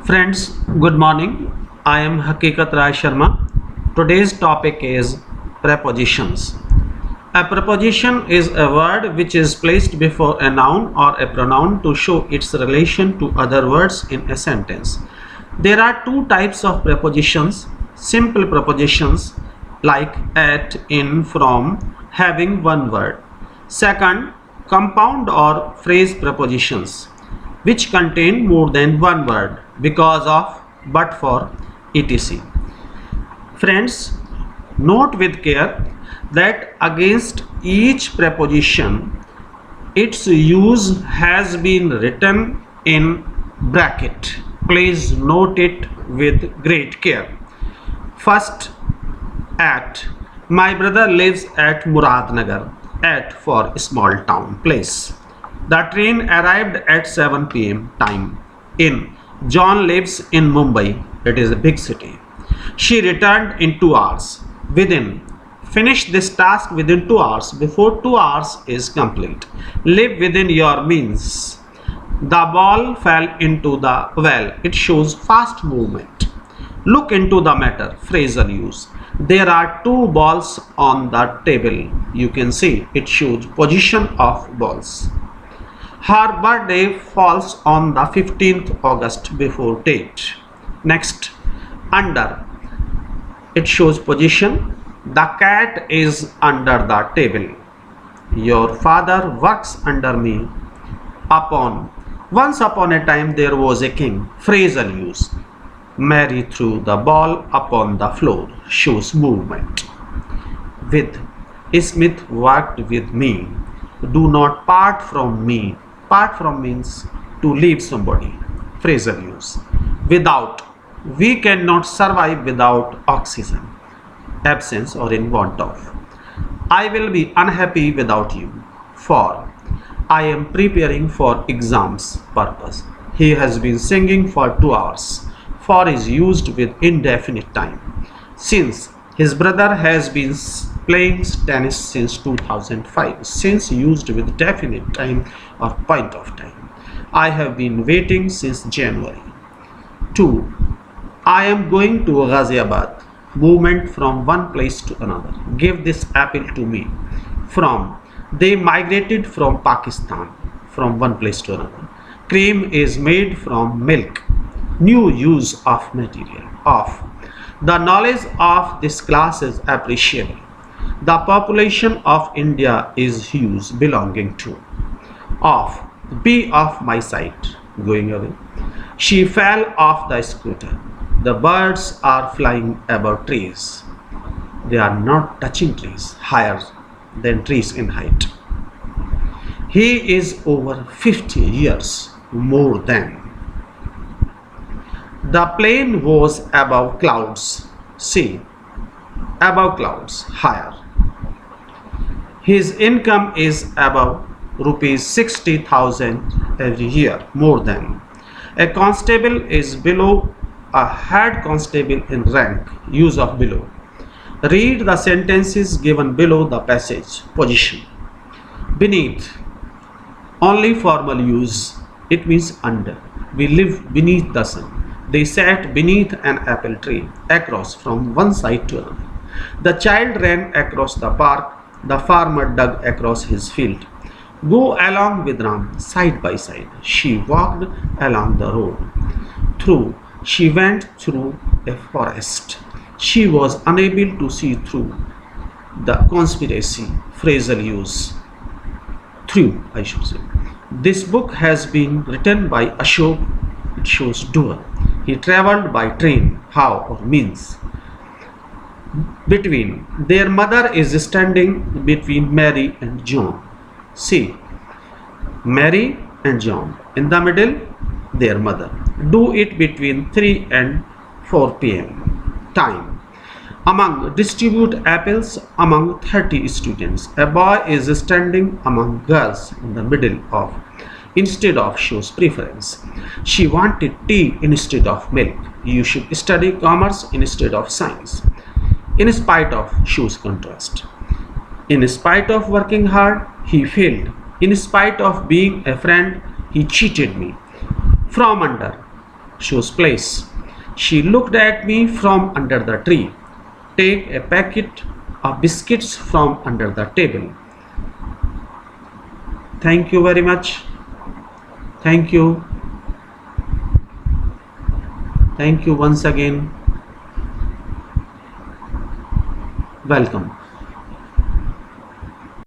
Friends, good morning. I am Hakikat Rai Sharma. Today's topic is prepositions. A preposition is a word which is placed before a noun or a pronoun to show its relation to other words in a sentence. There are two types of prepositions: simple prepositions like at, in, from, having one word. Second, compound or phrase prepositions which contain more than one word, because of, but for, etc. Friends, note with care that against each preposition its use has been written in bracket. Please note it with great care. First, at. My brother lives at Muradnagar. At for small town, place. The train arrived at 7 p.m. time. In. John lives in Mumbai. It is a big city. She returned in 2 hours. Within. Finish this task within 2 hours before 2 hours is complete. Live within your means. The ball fell into the well. It shows fast movement. Look into the matter. Phrasal use. There are 2 balls on the table. You can see it shows position of balls. Her birthday falls on the 15th August before date. Next, under. It shows position. The cat is under the table. Your father works under me. Upon. Once upon a time there was a king. Phrasal use. Mary threw the ball upon the floor. Shows movement. With. Smith worked with me. Do not part from me. Part from means to leave somebody. Phrasal use. Without. We cannot survive without oxygen. Absence or in want of. I will be unhappy without you. For. I am preparing for exams purpose. He has been singing for 2 hours. For is used with indefinite time. Since. His brother has been playing tennis since 2005. Since used with definite time or point of time. I have been waiting since January. 2. I am going to Ghaziabad. Movement from one place to another. Give this apple to me. From. They migrated from Pakistan. From one place to another. Cream is made from milk. New use of material. Of. The knowledge of this class is appreciable. The population of India is huge. Belonging to. Of. Be off my sight. Going away. She fell off the scooter. The birds are flying above trees. They are not touching trees. Higher than trees in height. He is over 50 years. More than. The plane was above clouds. See. Above clouds. Higher. His income is above rupees 60,000 every year. More than. A constable is below a head constable in rank. Use of below. Read the sentences given below the passage. Position. Beneath. Only formal use. It means under. We live beneath the sun. They sat beneath an apple tree. Across. From one side to another. The child ran across the park. The farmer dug across his field. Go along with Ram, side by side. She walked along the road. Through. She went through a forest. She was unable to see through the conspiracy. Phrasal use. Through, I should say. This book has been written by Ashok. It shows doer. He traveled by train. How or means. Between. Their mother is standing between Mary and John. See. Mary and John. In the middle, their mother. Do it between 3 and 4 p.m. Time. Among. Distribute apples among 30 students. A boy is standing among girls in the middle of. Instead of shows preference. She wanted tea instead of milk. You should study commerce instead of science. In spite of shows contrast. In spite of working hard, he failed. In spite of being a friend, he cheated me. From under. shows place. She looked at me from under the tree. Take a packet of biscuits from under the table. Thank you very much. Thank you. Thank you once again. Welcome.